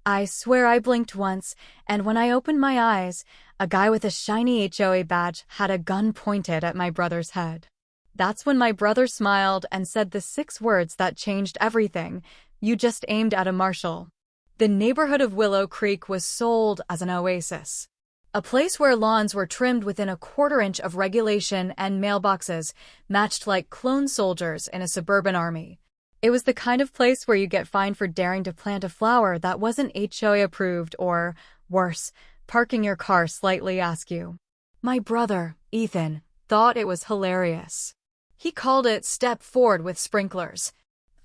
I swear I blinked once, and when I opened my eyes, a guy with a shiny HOA badge had a gun pointed at my brother's head. That's when my brother smiled and said the 6 words that changed everything. You just aimed at a marshal. The neighborhood of Willow Creek was sold as an oasis. A place where lawns were trimmed within a quarter-inch of regulation and mailboxes matched like clone soldiers in a suburban army. It was the kind of place where you get fined for daring to plant a flower that wasn't HOA approved or, worse, parking your car slightly askew. My brother, Ethan, thought it was hilarious. He called it "step forward with sprinklers."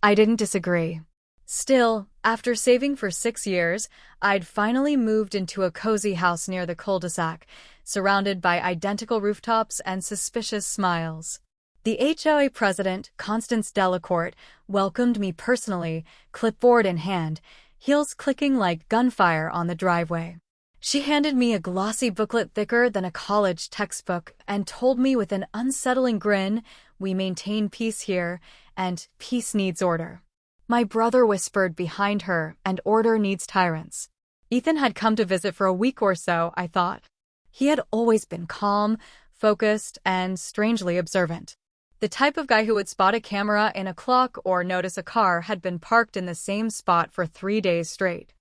I didn't disagree. Still, after saving for 6 years, I'd finally moved into a cozy house near the cul-de-sac, surrounded by identical rooftops and suspicious smiles. The HOA president, Constance Delacourt, welcomed me personally, clipboard in hand, heels clicking like gunfire on the driveway. She handed me a glossy booklet thicker than a college textbook and told me with an unsettling grin, "We maintain peace here, and peace needs order." My brother whispered behind her, "And order needs tyrants." Ethan had come to visit for a week or so, I thought. He had always been calm, focused, and strangely observant. The type of guy who would spot a camera in a clock or notice a car had been parked in the same spot for 3 days straight.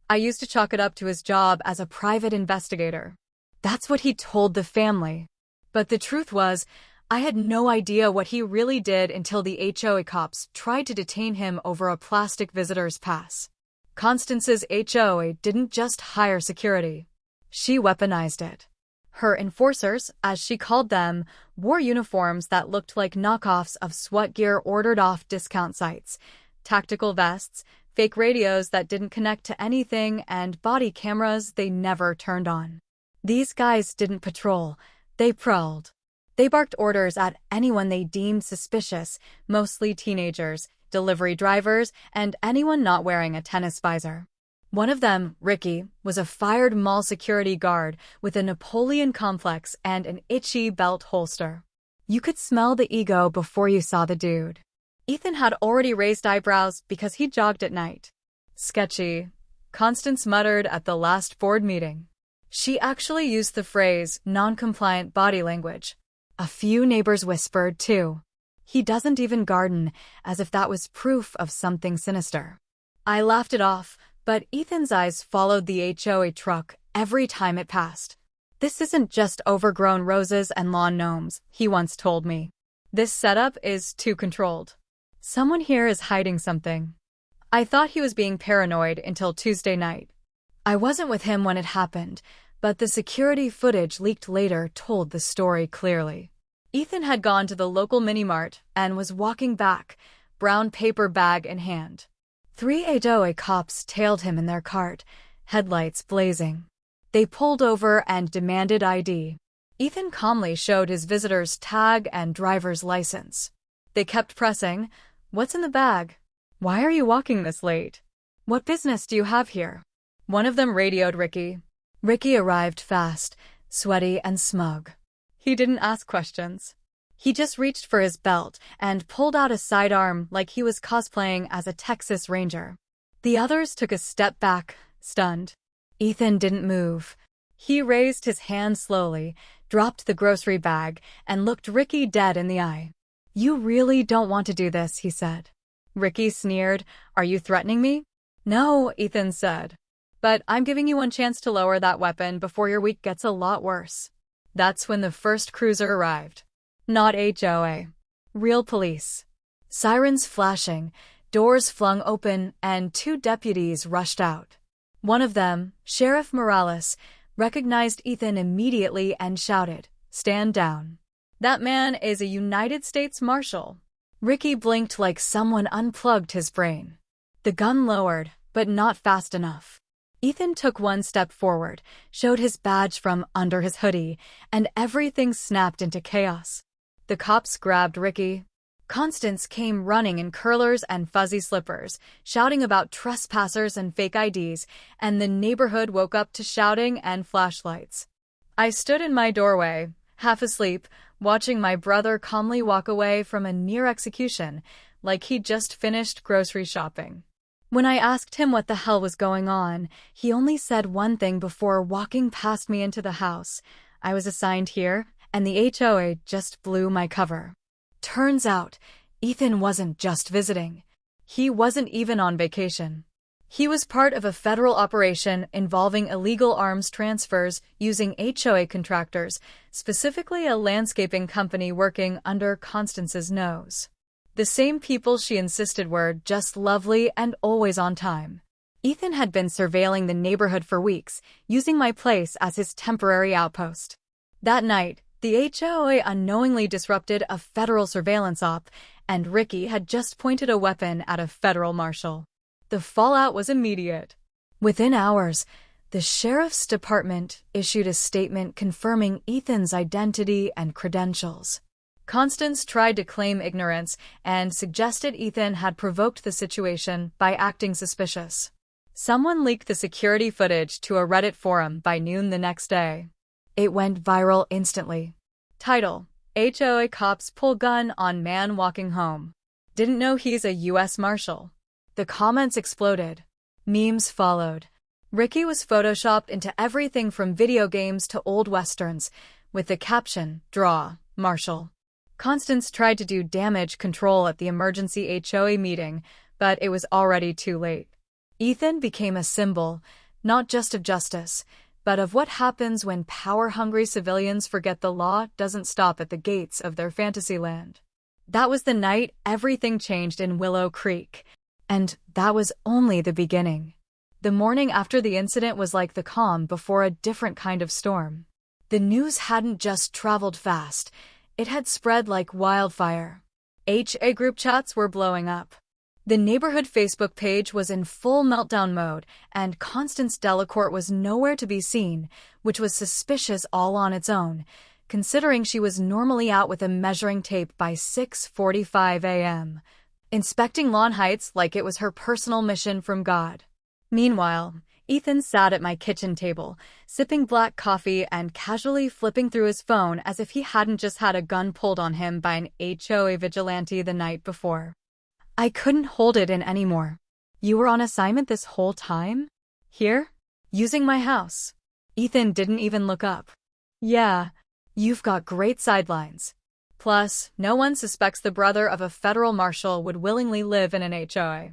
I used to chalk it up to his job as a private investigator. That's what he told the family. But the truth was, I had no idea what he really did until the HOA cops tried to detain him over a plastic visitor's pass. Constance's HOA didn't just hire security. She weaponized it. Her enforcers, as she called them, wore uniforms that looked like knockoffs of SWAT gear ordered off discount sites, tactical vests, fake radios that didn't connect to anything, and body cameras they never turned on. These guys didn't patrol, they prowled. They barked orders at anyone they deemed suspicious, mostly teenagers, delivery drivers, and anyone not wearing a tennis visor. One of them, Ricky, was a fired mall security guard with a Napoleon complex and an itchy belt holster. You could smell the ego before you saw the dude. Ethan had already raised eyebrows because he jogged at night. "Sketchy," Constance muttered at the last board meeting. She actually used the phrase non-compliant body language. A few neighbors whispered, too. "He doesn't even garden," as if that was proof of something sinister. I laughed it off, but Ethan's eyes followed the HOA truck every time it passed. "This isn't just overgrown roses and lawn gnomes," he once told me. "This setup is too controlled. Someone here is hiding something." I thought he was being paranoid until Tuesday night. I wasn't with him when it happened, but the security footage leaked later told the story clearly. Ethan had gone to the local mini-mart and was walking back, brown paper bag in hand. 3 HOA cops tailed him in their cart, headlights blazing. They pulled over and demanded ID. Ethan calmly showed his visitor's tag and driver's license. They kept pressing, "What's in the bag? Why are you walking this late? What business do you have here?" One of them radioed Ricky. Ricky arrived fast, sweaty and smug. He didn't ask questions. He just reached for his belt and pulled out a sidearm like he was cosplaying as a Texas Ranger. The others took a step back, stunned. Ethan didn't move. He raised his hand slowly, dropped the grocery bag, and looked Ricky dead in the eye. "You really don't want to do this," he said. Ricky sneered. "Are you threatening me?" "No," Ethan said. "But I'm giving you one chance to lower that weapon before your week gets a lot worse." That's when the first cruiser arrived. Not HOA. Real police. Sirens flashing, doors flung open, and 2 deputies rushed out. One of them, Sheriff Morales, recognized Ethan immediately and shouted, "Stand down. That man is a United States Marshal." Ricky blinked like someone unplugged his brain. The gun lowered, but not fast enough. Ethan took 1 step forward, showed his badge from under his hoodie, and everything snapped into chaos. The cops grabbed Ricky. Constance came running in curlers and fuzzy slippers, shouting about trespassers and fake IDs, and the neighborhood woke up to shouting and flashlights. I stood in my doorway, half asleep, watching my brother calmly walk away from a near execution, like he'd just finished grocery shopping. When I asked him what the hell was going on, he only said one thing before walking past me into the house. I was assigned here, and the HOA just blew my cover. Turns out, Ethan wasn't just visiting. He wasn't even on vacation. He was part of a federal operation involving illegal arms transfers using HOA contractors, specifically a landscaping company working under Constance's nose. The same people she insisted were just lovely and always on time. Ethan had been surveilling the neighborhood for weeks, using my place as his temporary outpost. That night, the HOA unknowingly disrupted a federal surveillance op, and Ricky had just pointed a weapon at a federal marshal. The fallout was immediate. Within hours, the sheriff's department issued a statement confirming Ethan's identity and credentials. Constance tried to claim ignorance and suggested Ethan had provoked the situation by acting suspicious. Someone leaked the security footage to a Reddit forum by noon the next day. It went viral instantly. Title: HOA cops pull gun on man walking home. Didn't know he's a U.S. Marshal. The comments exploded. Memes followed. Ricky was photoshopped into everything from video games to old westerns, with the caption, "Draw, Marshal." Constance tried to do damage control at the emergency HOA meeting, but it was already too late. Ethan became a symbol, not just of justice, but of what happens when power-hungry civilians forget the law doesn't stop at the gates of their fantasy land. That was the night everything changed in Willow Creek. And that was only the beginning. The morning after the incident was like the calm before a different kind of storm. The news hadn't just traveled fast. It had spread like wildfire. HA group chats were blowing up. The neighborhood Facebook page was in full meltdown mode, and Constance Delacourt was nowhere to be seen, which was suspicious all on its own, considering she was normally out with a measuring tape by 6:45 a.m., inspecting lawn heights like it was her personal mission from God. Meanwhile, Ethan sat at my kitchen table, sipping black coffee and casually flipping through his phone as if he hadn't just had a gun pulled on him by an HOA vigilante the night before. I couldn't hold it in anymore. You were on assignment this whole time? Here? Using my house? Ethan didn't even look up. Yeah, you've got great sidelines. Plus, no one suspects the brother of a federal marshal would willingly live in an HOA.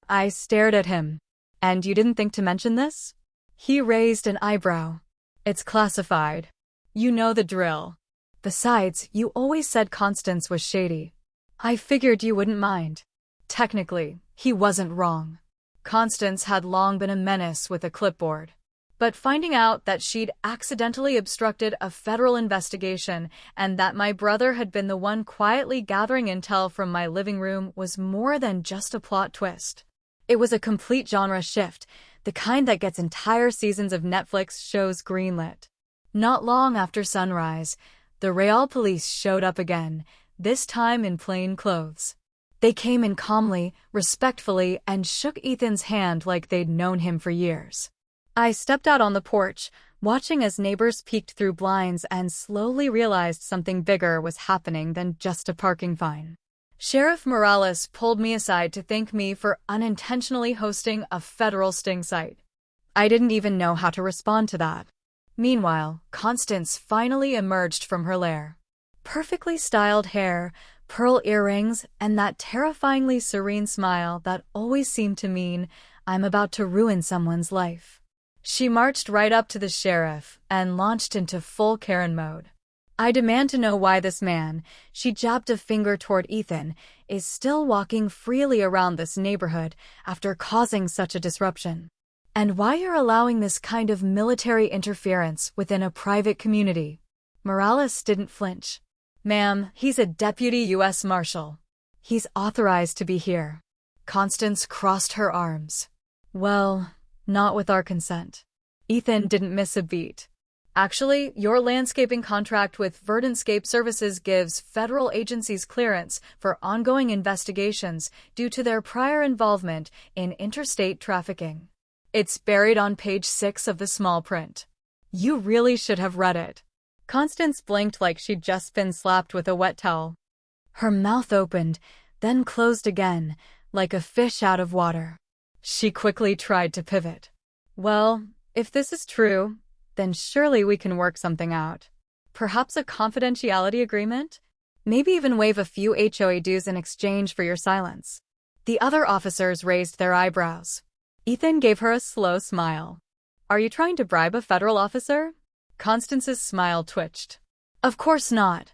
I stared at him. And you didn't think to mention this? He raised an eyebrow. It's classified. You know the drill. Besides, you always said Constance was shady. I figured you wouldn't mind. Technically, he wasn't wrong. Constance had long been a menace with a clipboard. But finding out that she'd accidentally obstructed a federal investigation and that my brother had been the one quietly gathering intel from my living room was more than just a plot twist. It was a complete genre shift, the kind that gets entire seasons of Netflix shows greenlit. Not long after sunrise, the Real police showed up again, this time in plain clothes. They came in calmly, respectfully, and shook Ethan's hand like they'd known him for years. I stepped out on the porch, watching as neighbors peeked through blinds and slowly realized something bigger was happening than just a parking fine. Sheriff Morales pulled me aside to thank me for unintentionally hosting a federal sting site. I didn't even know how to respond to that. Meanwhile, Constance finally emerged from her lair. Perfectly styled hair, pearl earrings, and that terrifyingly serene smile that always seemed to mean, I'm about to ruin someone's life. She marched right up to the sheriff and launched into full Karen mode. I demand to know why this man, she jabbed a finger toward Ethan, is still walking freely around this neighborhood after causing such a disruption. And why you're allowing this kind of military interference within a private community. Morales didn't flinch. Ma'am, he's a deputy U.S. Marshal. He's authorized to be here. Constance crossed her arms. Well, not with our consent. Ethan didn't miss a beat. Actually, your landscaping contract with Verdantscape Services gives federal agencies clearance for ongoing investigations due to their prior involvement in interstate trafficking. It's buried on page 6 of the small print. You really should have read it. Constance blinked like she'd just been slapped with a wet towel. Her mouth opened, then closed again, like a fish out of water. She quickly tried to pivot. Well, if this is true, then surely we can work something out. Perhaps a confidentiality agreement? Maybe even waive a few HOA dues in exchange for your silence. The other officers raised their eyebrows. Ethan gave her a slow smile. Are you trying to bribe a federal officer? Constance's smile twitched. Of course not.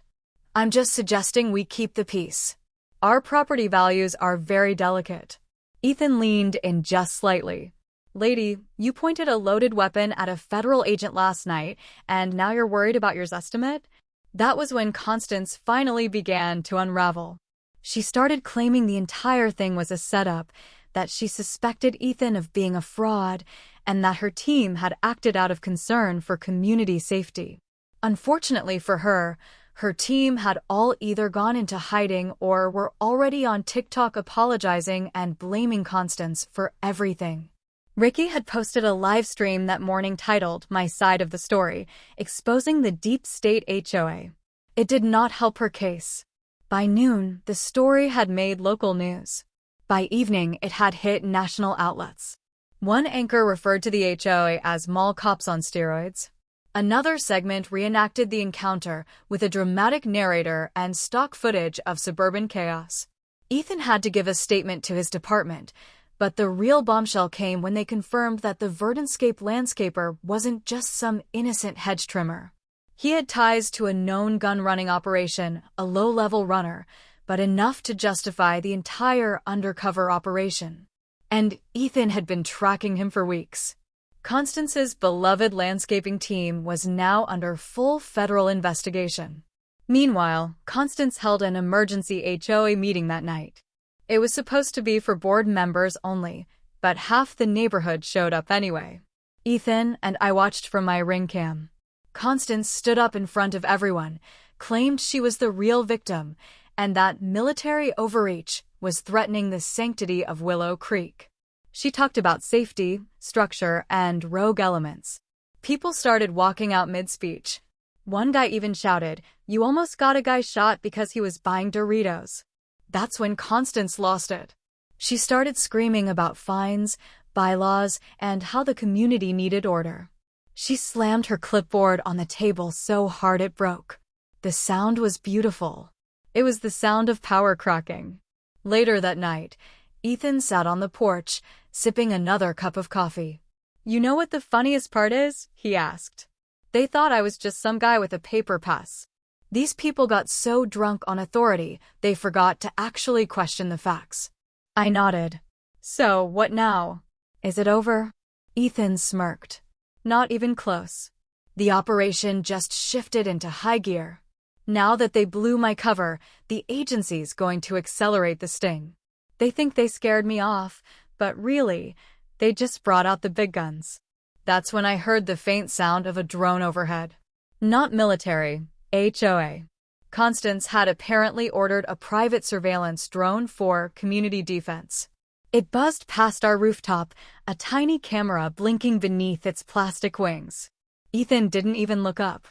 I'm just suggesting we keep the peace. Our property values are very delicate. Ethan leaned in just slightly. Lady, you pointed a loaded weapon at a federal agent last night, and now you're worried about your estimate? That was when Constance finally began to unravel. She started claiming the entire thing was a setup, that she suspected Ethan of being a fraud, and that her team had acted out of concern for community safety. Unfortunately for her, her team had all either gone into hiding or were already on TikTok apologizing and blaming Constance for everything. Ricky had posted a live stream that morning titled My Side of the Story, exposing the deep state HOA. It did not help her case. By noon, the story had made local news. By evening, it had hit national outlets. One anchor referred to the HOA as mall cops on steroids. Another segment reenacted the encounter with a dramatic narrator and stock footage of suburban chaos. Ethan had to give a statement to his department, but the real bombshell came when they confirmed that the Verdantscape landscaper wasn't just some innocent hedge trimmer. He had ties to a known gun-running operation, a low-level runner, but enough to justify the entire undercover operation. And Ethan had been tracking him for weeks. Constance's beloved landscaping team was now under full federal investigation. Meanwhile, Constance held an emergency HOA meeting that night. It was supposed to be for board members only, but half the neighborhood showed up anyway. Ethan and I watched from my ring cam. Constance stood up in front of everyone, claimed she was the real victim, and that military overreach was threatening the sanctity of Willow Creek. She talked about safety, structure, and rogue elements. People started walking out mid-speech. One guy even shouted, "You almost got a guy shot because he was buying Doritos." That's when Constance lost it. She started screaming about fines, bylaws, and how the community needed order. She slammed her clipboard on the table so hard it broke. The sound was beautiful. It was the sound of power cracking. Later that night, Ethan sat on the porch, sipping another cup of coffee. "You know what the funniest part is?" he asked. "They thought I was just some guy with a paper pass. These people got so drunk on authority, they forgot to actually question the facts." I nodded. "So, what now? Is it over?" Ethan smirked. "Not even close. The operation just shifted into high gear. Now that they blew my cover, the agency's going to accelerate the sting. They think they scared me off, but really, they just brought out the big guns." That's when I heard the faint sound of a drone overhead. Not military, HOA. Constance had apparently ordered a private surveillance drone for community defense. It buzzed past our rooftop, a tiny camera blinking beneath its plastic wings. Ethan didn't even look up.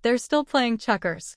"They're still playing checkers."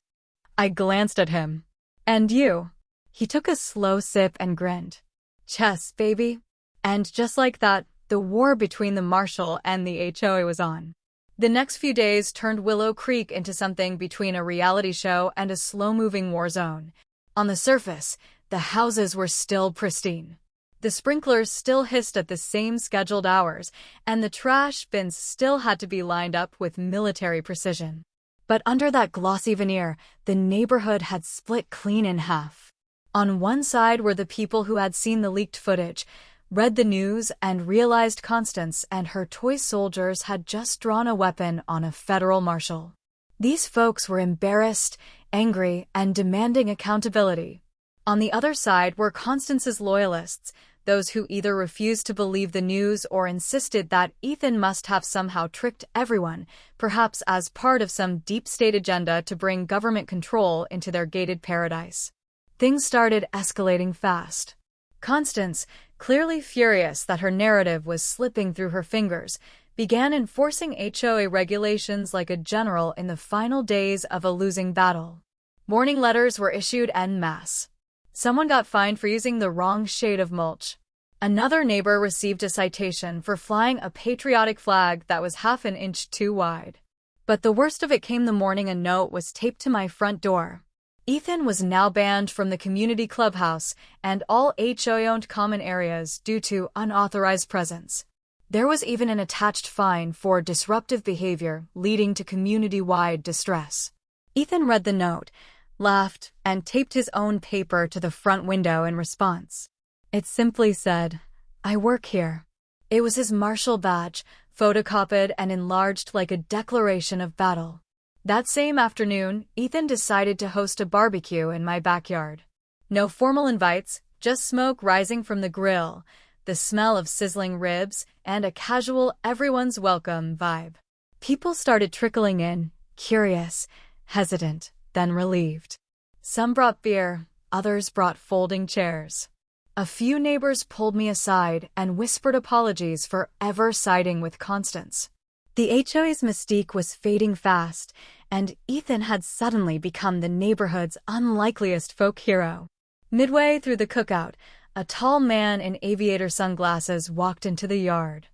I glanced at him. "And you?" He took a slow sip and grinned. "Chess, baby." And just like that, the war between the marshal and the HOA was on. The next few days turned Willow Creek into something between a reality show and a slow-moving war zone. On the surface, the houses were still pristine. The sprinklers still hissed at the same scheduled hours, and the trash bins still had to be lined up with military precision. But under that glossy veneer, the neighborhood had split clean in half. On one side were the people who had seen the leaked footage, read the news, and realized Constance and her toy soldiers had just drawn a weapon on a federal marshal. These folks were embarrassed, angry, and demanding accountability. On the other side were Constance's loyalists, those who either refused to believe the news or insisted that Ethan must have somehow tricked everyone, perhaps as part of some deep-state agenda to bring government control into their gated paradise. Things started escalating fast. Constance, clearly furious that her narrative was slipping through her fingers, began enforcing HOA regulations like a general in the final days of a losing battle. Warning letters were issued en masse. Someone got fined for using the wrong shade of mulch. Another neighbor received a citation for flying a patriotic flag that was half an inch too wide. But the worst of it came the morning a note was taped to my front door. Ethan was now banned from the community clubhouse and all HOA-owned common areas due to unauthorized presence. There was even an attached fine for disruptive behavior leading to community-wide distress. Ethan read the note, laughed, and taped his own paper to the front window in response. It simply said, "I work here." It was his marshal badge, photocopied and enlarged like a declaration of battle. That same afternoon, Ethan decided to host a barbecue in my backyard. No formal invites, just smoke rising from the grill, the smell of sizzling ribs, and a casual everyone's welcome vibe. People started trickling in, curious, hesitant, then relieved. Some brought beer, others brought folding chairs. A few neighbors pulled me aside and whispered apologies for ever siding with Constance. The HOA's mystique was fading fast, and Ethan had suddenly become the neighborhood's unlikeliest folk hero. Midway through the cookout, a tall man in aviator sunglasses walked into the yard.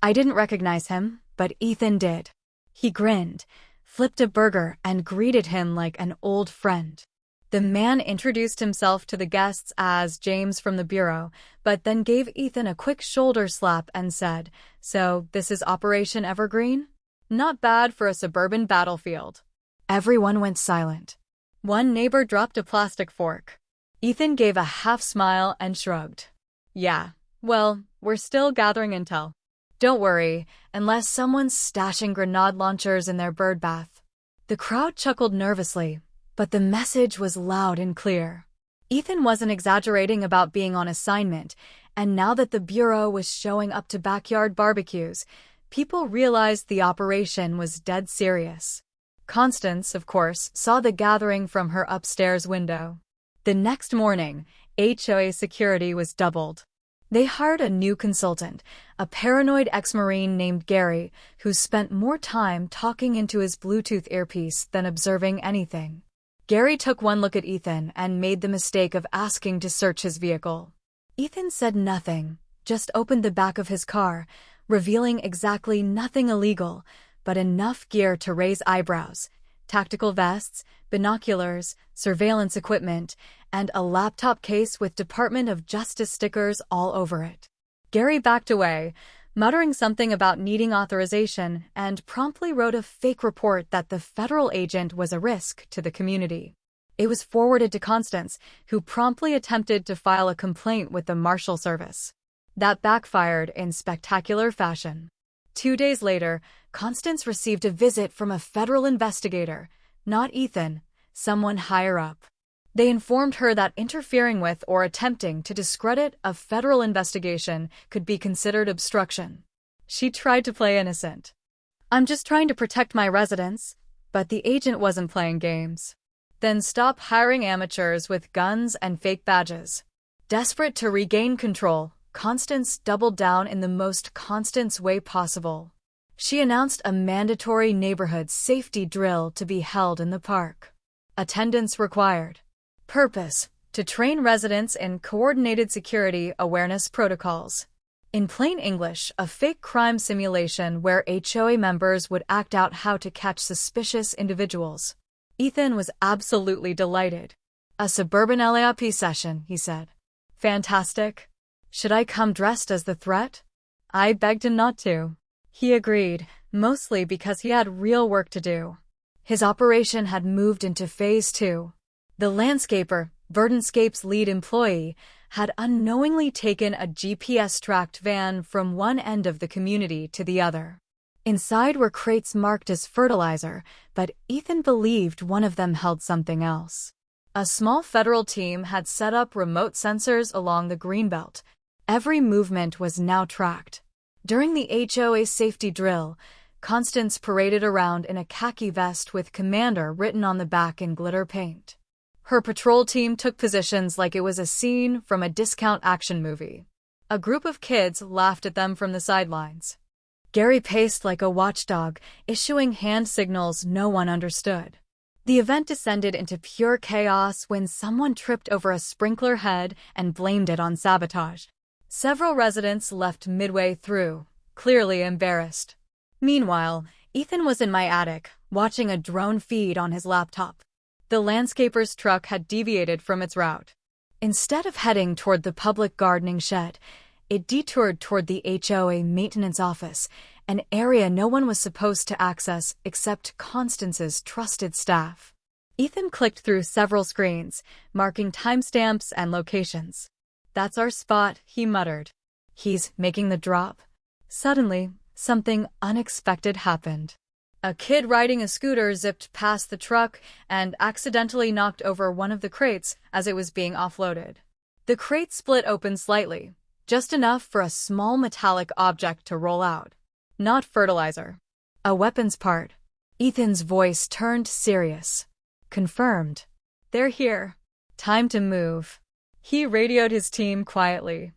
I didn't recognize him, but Ethan did. He grinned, flipped a burger, and greeted him like an old friend. The man introduced himself to the guests as James from the bureau, but then gave Ethan a quick shoulder slap and said, "So, this is Operation Evergreen? Not bad for a suburban battlefield." Everyone went silent. One neighbor dropped a plastic fork. Ethan gave a half smile and shrugged. "Yeah, well, we're still gathering intel. Don't worry, unless someone's stashing grenade launchers in their birdbath." The crowd chuckled nervously, but the message was loud and clear. Ethan wasn't exaggerating about being on assignment, and now that the bureau was showing up to backyard barbecues, people realized the operation was dead serious. Constance, of course, saw the gathering from her upstairs window. The next morning, HOA security was doubled. They hired a new consultant, a paranoid ex-Marine named Gary, who spent more time talking into his Bluetooth earpiece than observing anything. Gary took one look at Ethan and made the mistake of asking to search his vehicle. Ethan said nothing, just opened the back of his car, revealing exactly nothing illegal, but enough gear to raise eyebrows: tactical vests, binoculars, surveillance equipment, and a laptop case with Department of Justice stickers all over it. Gary backed away, muttering something about needing authorization, and promptly wrote a fake report that the federal agent was a risk to the community. It was forwarded to Constance, who promptly attempted to file a complaint with the Marshal Service. That backfired in spectacular fashion. 2 days later, Constance received a visit from a federal investigator, not Ethan, someone higher up. They informed her that interfering with or attempting to discredit a federal investigation could be considered obstruction. She tried to play innocent. "I'm just trying to protect my residents," but the agent wasn't playing games. "Then stop hiring amateurs with guns and fake badges." Desperate to regain control, Constance doubled down in the most Constance way possible. She announced a mandatory neighborhood safety drill to be held in the park. Attendance required. Purpose: to train residents in coordinated security awareness protocols. In plain English, a fake crime simulation where HOA members would act out how to catch suspicious individuals. Ethan was absolutely delighted. "A suburban LAPD session," he said. "Fantastic. Should I come dressed as the threat?" I begged him not to. He agreed, mostly because he had real work to do. His operation had moved into Phase 2. The landscaper, Verdantscape's lead employee, had unknowingly taken a GPS-tracked van from one end of the community to the other. Inside were crates marked as fertilizer, but Ethan believed one of them held something else. A small federal team had set up remote sensors along the greenbelt. Every movement was now tracked. During the HOA safety drill, Constance paraded around in a khaki vest with Commander written on the back in glitter paint. Her patrol team took positions like it was a scene from a discount action movie. A group of kids laughed at them from the sidelines. Gary paced like a watchdog, issuing hand signals no one understood. The event descended into pure chaos when someone tripped over a sprinkler head and blamed it on sabotage. Several residents left midway through, clearly embarrassed. Meanwhile, Ethan was in my attic, watching a drone feed on his laptop. The landscaper's truck had deviated from its route. Instead of heading toward the public gardening shed, it detoured toward the HOA maintenance office, an area no one was supposed to access except Constance's trusted staff. Ethan clicked through several screens, marking timestamps and locations. "That's our spot," he muttered. "He's making the drop." Suddenly, something unexpected happened. A kid riding a scooter zipped past the truck and accidentally knocked over one of the crates as it was being offloaded. The crate split open slightly, just enough for a small metallic object to roll out. Not fertilizer. A weapons part. Ethan's voice turned serious. "Confirmed. They're here. Time to move." He radioed his team quietly.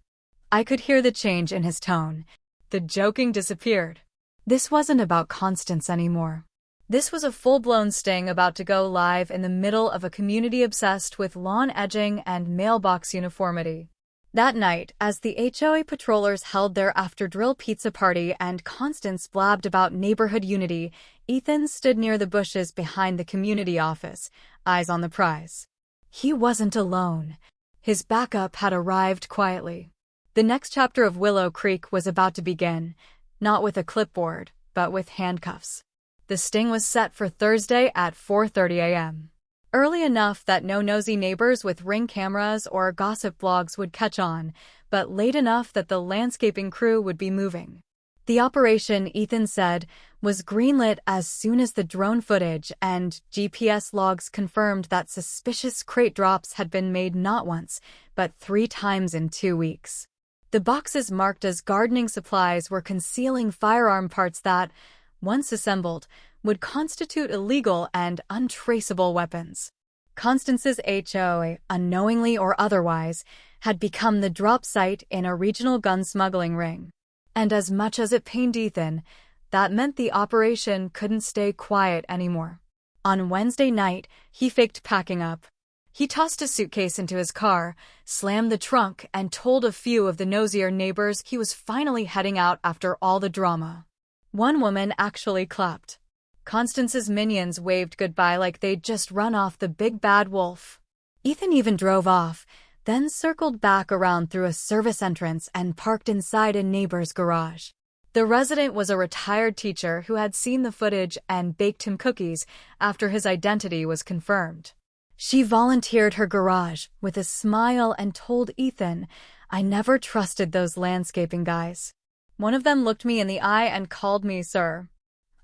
I could hear the change in his tone. The joking disappeared. This wasn't about Constance anymore. This was a full-blown sting about to go live in the middle of a community obsessed with lawn edging and mailbox uniformity. That night, as the HOA patrollers held their after-drill pizza party and Constance blabbed about neighborhood unity, Ethan stood near the bushes behind the community office, eyes on the prize. He wasn't alone. His backup had arrived quietly. The next chapter of Willow Creek was about to begin, not with a clipboard, but with handcuffs. The sting was set for Thursday at 4:30 a.m. Early enough that no nosy neighbors with Ring cameras or gossip blogs would catch on, but late enough that the landscaping crew would be moving. The operation, Ethan said, was greenlit as soon as the drone footage and GPS logs confirmed that suspicious crate drops had been made not once, but 3 times in 2 weeks. The boxes marked as gardening supplies were concealing firearm parts that, once assembled, would constitute illegal and untraceable weapons. Constance's HOA, unknowingly or otherwise, had become the drop site in a regional gun smuggling ring. And as much as it pained Ethan, that meant the operation couldn't stay quiet anymore. On Wednesday night, he faked packing up. He tossed a suitcase into his car, slammed the trunk, and told a few of the nosier neighbors he was finally heading out after all the drama. One woman actually clapped. Constance's minions waved goodbye like they'd just run off the big bad wolf. Ethan even drove off, then circled back around through a service entrance and parked inside a neighbor's garage. The resident was a retired teacher who had seen the footage and baked him cookies after his identity was confirmed. She volunteered her garage with a smile and told Ethan, "I never trusted those landscaping guys. One of them looked me in the eye and called me sir.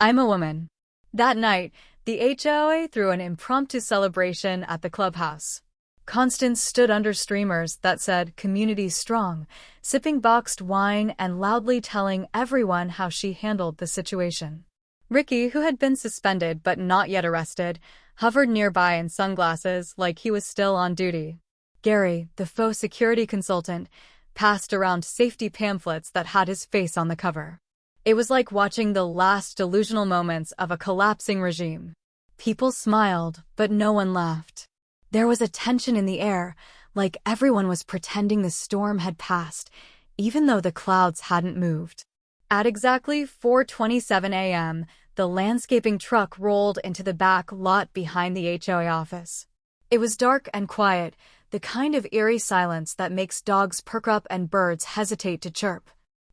I'm a woman." That night, the HOA threw an impromptu celebration at the clubhouse. Constance stood under streamers that said "Community Strong," sipping boxed wine and loudly telling everyone how she handled the situation. Ricky, who had been suspended but not yet arrested, hovered nearby in sunglasses like he was still on duty. Gary, the faux security consultant, passed around safety pamphlets that had his face on the cover. It was like watching the last delusional moments of a collapsing regime. People smiled, but no one laughed. There was a tension in the air, like everyone was pretending the storm had passed, even though the clouds hadn't moved. At exactly 4:27 a.m., the landscaping truck rolled into the back lot behind the HOA office. It was dark and quiet, the kind of eerie silence that makes dogs perk up and birds hesitate to chirp.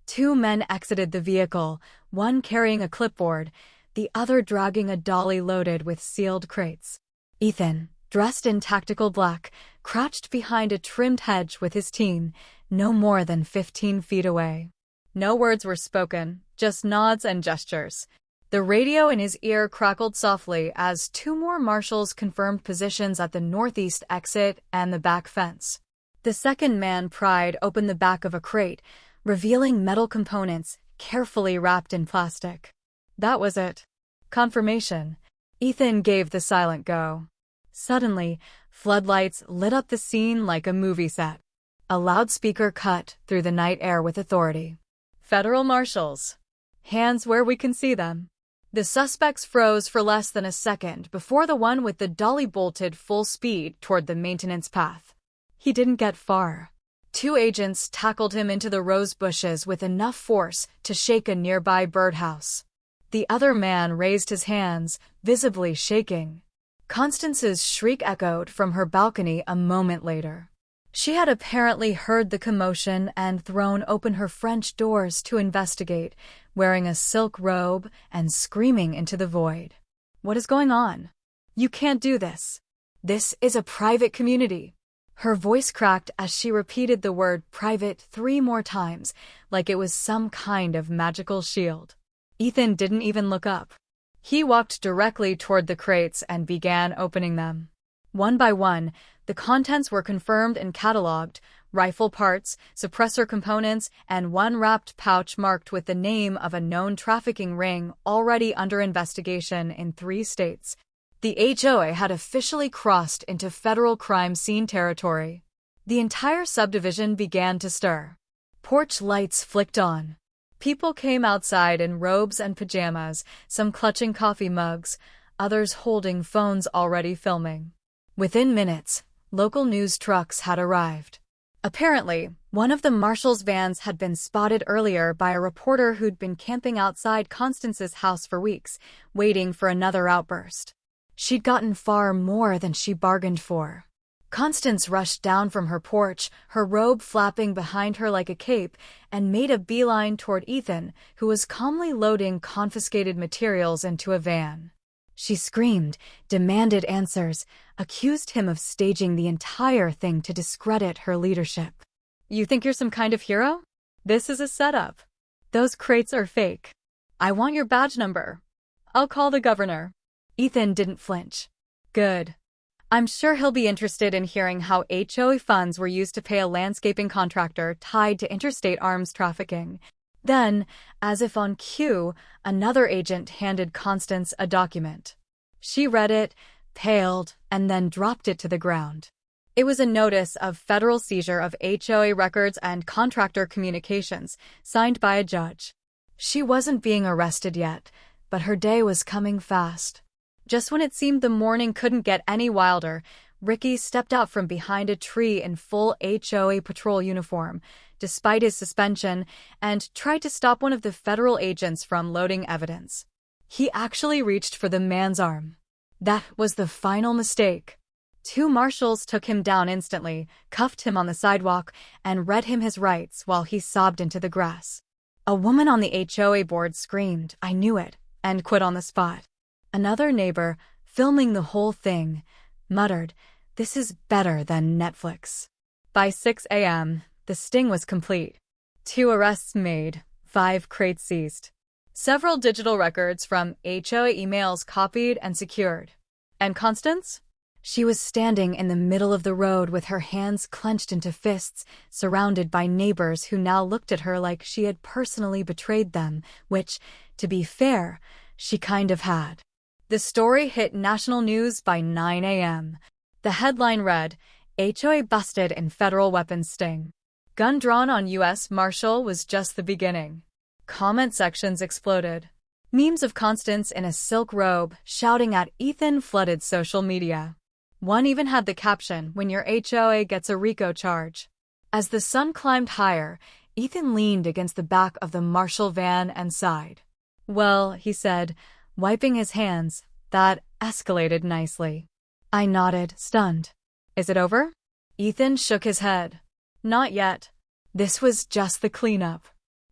2 men exited the vehicle, one carrying a clipboard, the other dragging a dolly loaded with sealed crates. Ethan, dressed in tactical black, crouched behind a trimmed hedge with his team, no more than 15 feet away. No words were spoken, just nods and gestures. The radio in his ear crackled softly as 2 more marshals confirmed positions at the northeast exit and the back fence. The second man pried open the back of a crate, revealing metal components carefully wrapped in plastic. That was it. Confirmation. Ethan gave the silent go. Suddenly, floodlights lit up the scene like a movie set. A loudspeaker cut through the night air with authority. "Federal marshals. Hands where we can see them." The suspects froze for less than a second before the one with the dolly bolted full speed toward the maintenance path. He didn't get far. Two agents tackled him into the rose bushes with enough force to shake a nearby birdhouse. The other man raised his hands, visibly shaking. Constance's shriek echoed from her balcony a moment later. She had apparently heard the commotion and thrown open her French doors to investigate, wearing a silk robe and screaming into the void. "What is going on? You can't do this. This is a private community." Her voice cracked as she repeated the word private 3 more times, like it was some kind of magical shield. Ethan didn't even look up. He walked directly toward the crates and began opening them. One by one, the contents were confirmed and cataloged: rifle parts, suppressor components, and one wrapped pouch marked with the name of a known trafficking ring already under investigation in 3 states. The HOA had officially crossed into federal crime scene territory. The entire subdivision began to stir. Porch lights flicked on. People came outside in robes and pajamas, some clutching coffee mugs, others holding phones already filming. Within minutes, local news trucks had arrived. Apparently, one of the marshal's vans had been spotted earlier by a reporter who'd been camping outside Constance's house for weeks, waiting for another outburst. She'd gotten far more than she bargained for. Constance rushed down from her porch, her robe flapping behind her like a cape, and made a beeline toward Ethan, who was calmly loading confiscated materials into a van. She screamed, demanded answers, accused him of staging the entire thing to discredit her leadership. "You think you're some kind of hero? This is a setup. Those crates are fake. I want your badge number. I'll call the governor." Ethan didn't flinch. "Good. I'm sure he'll be interested in hearing how HOA funds were used to pay a landscaping contractor tied to interstate arms trafficking." Then, as if on cue, another agent handed Constance a document. She read it, paled, and then dropped it to the ground. It was a notice of federal seizure of HOA records and contractor communications, signed by a judge. She wasn't being arrested yet, but her day was coming fast. Just when it seemed the morning couldn't get any wilder, Ricky stepped out from behind a tree in full HOA patrol uniform, despite his suspension, and tried to stop one of the federal agents from loading evidence. He actually reached for the man's arm. That was the final mistake. 2 marshals took him down instantly, cuffed him on the sidewalk, and read him his rights while he sobbed into the grass. A woman on the HOA board screamed, "I knew it," and quit on the spot. Another neighbor, filming the whole thing, muttered, "This is better than Netflix." By 6 a.m., the sting was complete. 2 arrests made, 5 crates seized. Several digital records from HOA emails copied and secured. And Constance? She was standing in the middle of the road with her hands clenched into fists, surrounded by neighbors who now looked at her like she had personally betrayed them, which, to be fair, she kind of had. The story hit national news by 9 a.m. The headline read, "HOA busted in federal weapons sting. Gun drawn on U.S. Marshal was just the beginning." Comment sections exploded. Memes of Constance in a silk robe shouting at Ethan flooded social media. One even had the caption, "When your HOA gets a RICO charge." As the sun climbed higher, Ethan leaned against the back of the Marshal van and sighed. "Well," he said, wiping his hands, "that escalated nicely." I nodded, stunned. "Is it over?" Ethan shook his head. "Not yet. This was just the cleanup.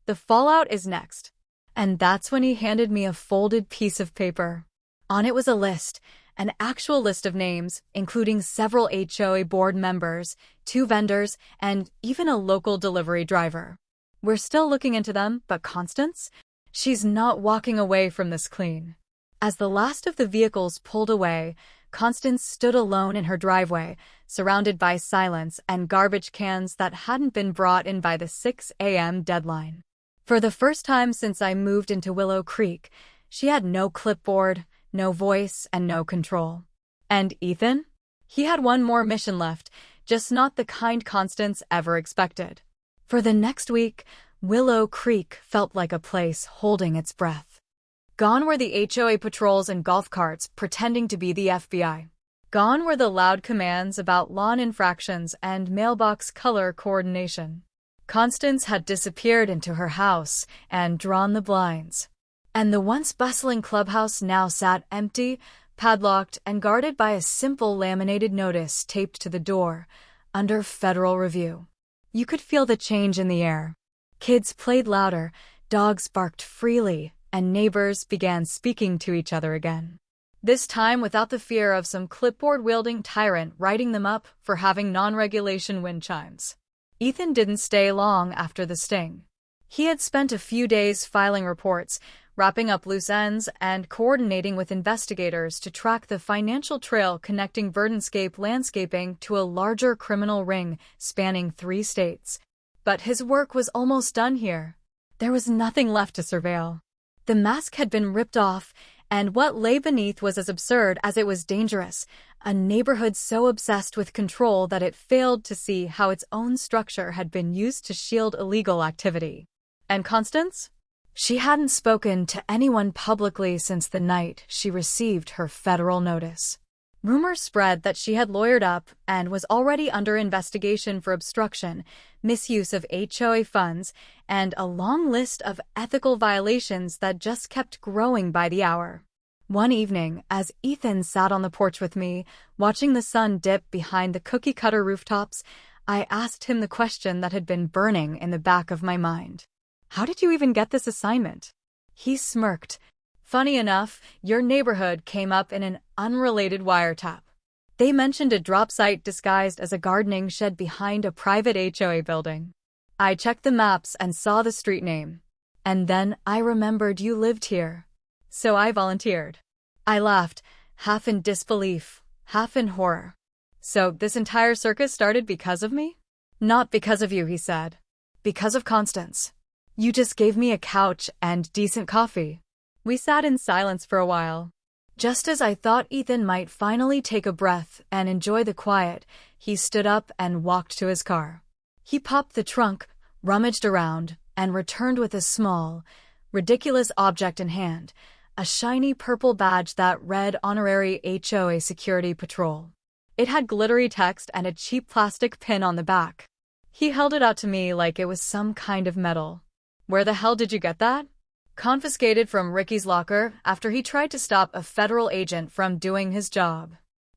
The fallout is next." And that's when he handed me a folded piece of paper. On it was a list, an actual list of names, including several HOA board members, 2 vendors, and even a local delivery driver. "We're still looking into them, but Constance? She's not walking away from this clean." As the last of the vehicles pulled away, Constance stood alone in her driveway, surrounded by silence and garbage cans that hadn't been brought in by the 6 a.m. deadline. For the first time since I moved into Willow Creek, she had no clipboard, no voice, and no control. And Ethan? He had one more mission left, just not the kind Constance ever expected. For the next week, Willow Creek felt like a place holding its breath. Gone were the HOA patrols and golf carts pretending to be the FBI. Gone were the loud commands about lawn infractions and mailbox color coordination. Constance had disappeared into her house and drawn the blinds. And the once bustling clubhouse now sat empty, padlocked, and guarded by a simple laminated notice taped to the door, under federal review. You could feel the change in the air. Kids played louder, dogs barked freely, and neighbors began speaking to each other again. This time without the fear of some clipboard-wielding tyrant writing them up for having non-regulation wind chimes. Ethan didn't stay long after the sting. He had spent a few days filing reports, wrapping up loose ends, and coordinating with investigators to track the financial trail connecting Verdenscape Landscaping to a larger criminal ring spanning 3 states. But his work was almost done here. There was nothing left to surveil. The mask had been ripped off, and what lay beneath was as absurd as it was dangerous, a neighborhood so obsessed with control that it failed to see how its own structure had been used to shield illegal activity. And Constance? She hadn't spoken to anyone publicly since the night she received her federal notice. Rumors spread that she had lawyered up and was already under investigation for obstruction, misuse of HOA funds, and a long list of ethical violations that just kept growing by the hour. One evening, as Ethan sat on the porch with me, watching the sun dip behind the cookie-cutter rooftops, I asked him the question that had been burning in the back of my mind. How did you even get this assignment? He smirked. Funny enough, your neighborhood came up in an unrelated wiretap. They mentioned a drop site disguised as a gardening shed behind a private HOA building. I checked the maps and saw the street name. And then I remembered you lived here. So I volunteered. I laughed, half in disbelief, half in horror. So this entire circus started because of me? Not because of you, he said. Because of Constance. You just gave me a couch and decent coffee. We sat in silence for a while. Just as I thought Ethan might finally take a breath and enjoy the quiet, he stood up and walked to his car. He popped the trunk, rummaged around, and returned with a small, ridiculous object in hand, a shiny purple badge that read Honorary HOA Security Patrol. It had glittery text and a cheap plastic pin on the back. He held it out to me like it was some kind of medal. Where the hell did you get that? Confiscated from Ricky's locker after he tried to stop a federal agent from doing his job.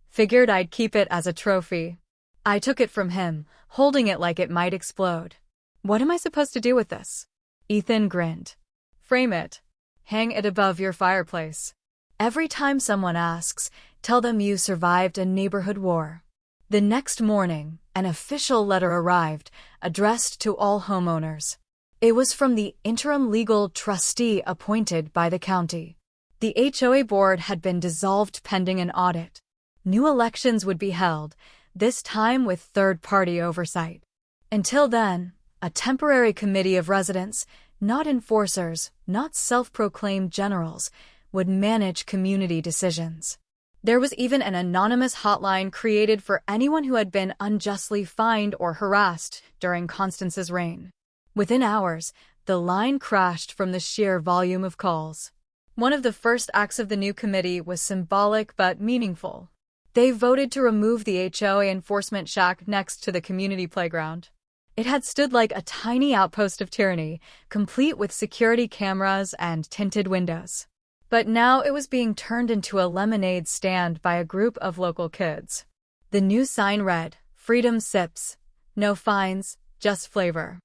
Figured I'd keep it as a trophy. I took it from him, holding it like it might explode. What am I supposed to do with this? Ethan grinned. Frame it. Hang it above your fireplace. Every time someone asks, tell them you survived a neighborhood war. The next morning, an official letter arrived, addressed to all homeowners. It was from the interim legal trustee appointed by the county. The HOA board had been dissolved pending an audit. New elections would be held, this time with third-party oversight. Until then, a temporary committee of residents, not enforcers, not self-proclaimed generals, would manage community decisions. There was even an anonymous hotline created for anyone who had been unjustly fined or harassed during Constance's reign. Within hours, the line crashed from the sheer volume of calls. One of the first acts of the new committee was symbolic but meaningful. They voted to remove the HOA enforcement shack next to the community playground. It had stood like a tiny outpost of tyranny, complete with security cameras and tinted windows. But now it was being turned into a lemonade stand by a group of local kids. The new sign read, "Freedom Sips. No fines, just flavor."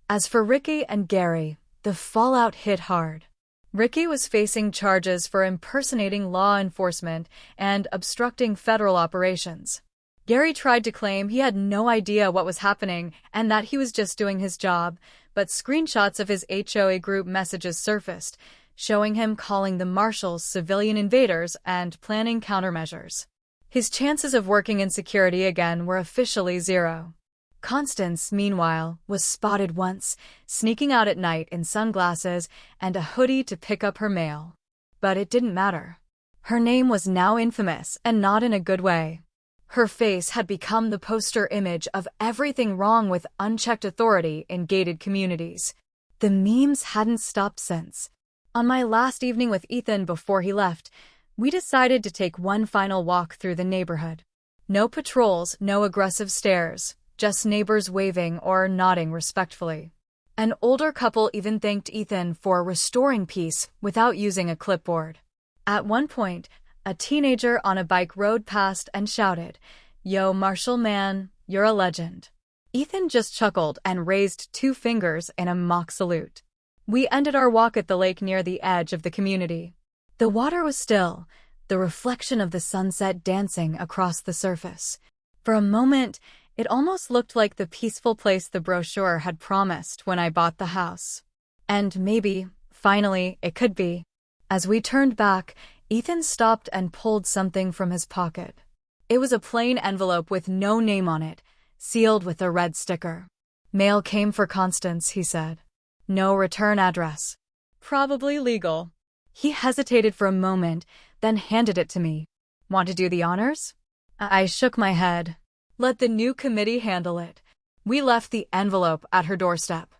As for Ricky and Gary, the fallout hit hard. Ricky was facing charges for impersonating law enforcement and obstructing federal operations. Gary tried to claim he had no idea what was happening and that he was just doing his job, but screenshots of his HOA group messages surfaced, showing him calling the marshals civilian invaders and planning countermeasures. His chances of working in security again were officially zero. Constance, meanwhile, was spotted once, sneaking out at night in sunglasses and a hoodie to pick up her mail. But it didn't matter. Her name was now infamous, and not in a good way. Her face had become the poster image of everything wrong with unchecked authority in gated communities. The memes hadn't stopped since. On my last evening with Ethan before he left, we decided to take one final walk through the neighborhood. No patrols, no aggressive stares, just neighbors waving or nodding respectfully. An older couple even thanked Ethan for restoring peace without using a clipboard. At one point, a teenager on a bike rode past and shouted, "Yo, Marshall man, you're a legend." Ethan just chuckled and raised 2 fingers in a mock salute. We ended our walk at the lake near the edge of the community. The water was still, the reflection of the sunset dancing across the surface. For a moment, it almost looked like the peaceful place the brochure had promised when I bought the house. And maybe, finally, it could be. As we turned back, Ethan stopped and pulled something from his pocket. It was a plain envelope with no name on it, sealed with a red sticker. "Mail came for Constance," he said. "No return address. Probably legal." He hesitated for a moment, then handed it to me. "Want to do the honors?" I shook my head. "Let the new committee handle it." We left the envelope at her doorstep.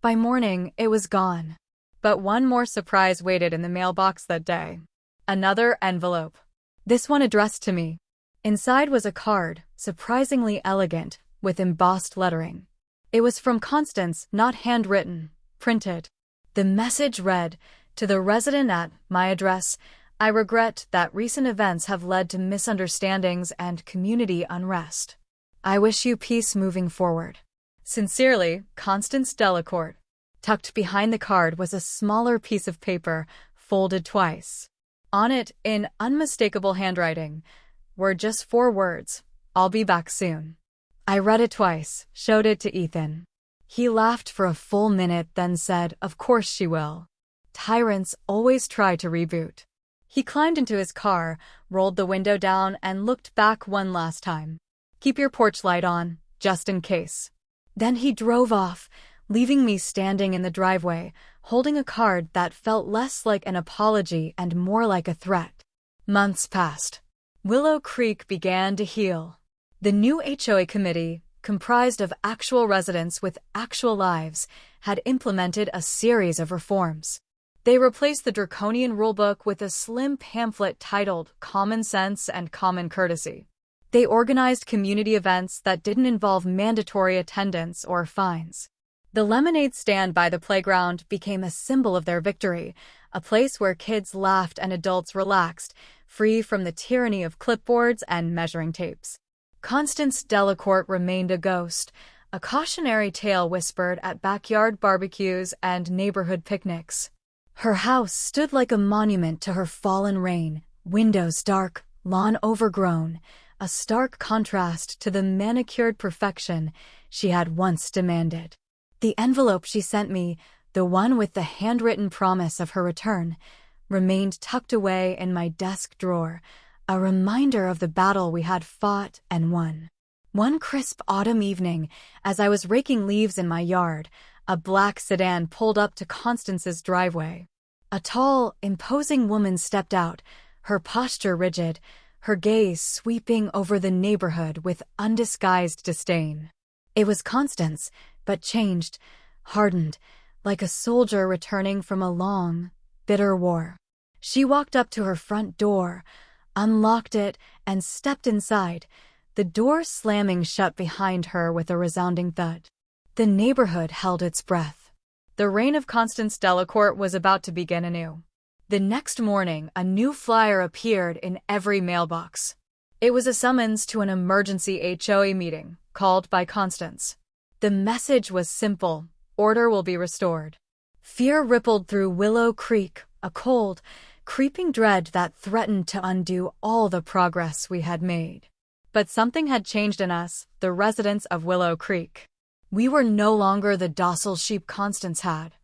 By morning, it was gone. But one more surprise waited in the mailbox that day. Another envelope. This one addressed to me. Inside was a card, surprisingly elegant, with embossed lettering. It was from Constance, not handwritten, printed. The message read, "To the resident at my address, I regret that recent events have led to misunderstandings and community unrest. I wish you peace moving forward. Sincerely, Constance Delacourt." Tucked behind the card was a smaller piece of paper, folded twice. On it, in unmistakable handwriting, were just 4 words, "I'll be back soon." I read it twice, showed it to Ethan. He laughed for a full minute, then said, "Of course she will. Tyrants always try to reboot." He climbed into his car, rolled the window down, and looked back one last time. "Keep your porch light on, just in case." Then he drove off, leaving me standing in the driveway, holding a card that felt less like an apology and more like a threat. Months passed. Willow Creek began to heal. The new HOA committee, comprised of actual residents with actual lives, had implemented a series of reforms. They replaced the draconian rulebook with a slim pamphlet titled Common Sense and Common Courtesy. They organized community events that didn't involve mandatory attendance or fines. The lemonade stand by the playground became a symbol of their victory, a place where kids laughed and adults relaxed, free from the tyranny of clipboards and measuring tapes. Constance Delacourt remained a ghost, a cautionary tale whispered at backyard barbecues and neighborhood picnics. Her house stood like a monument to her fallen reign, windows dark, lawn overgrown, a stark contrast to the manicured perfection she had once demanded. The envelope she sent me, the one with the handwritten promise of her return, remained tucked away in my desk drawer, a reminder of the battle we had fought and won. One crisp autumn evening, as I was raking leaves in my yard, a black sedan pulled up to Constance's driveway. A tall, imposing woman stepped out, her posture rigid, her gaze sweeping over the neighborhood with undisguised disdain. It was Constance, but changed, hardened, like a soldier returning from a long, bitter war. She walked up to her front door, unlocked it, and stepped inside, the door slamming shut behind her with a resounding thud. The neighborhood held its breath. The reign of Constance Delacourt was about to begin anew. The next morning, a new flyer appeared in every mailbox. It was a summons to an emergency HOA meeting, called by Constance. The message was simple: order will be restored. Fear rippled through Willow Creek, a cold, creeping dread that threatened to undo all the progress we had made. But something had changed in us, the residents of Willow Creek. We were no longer the docile sheep Constance had.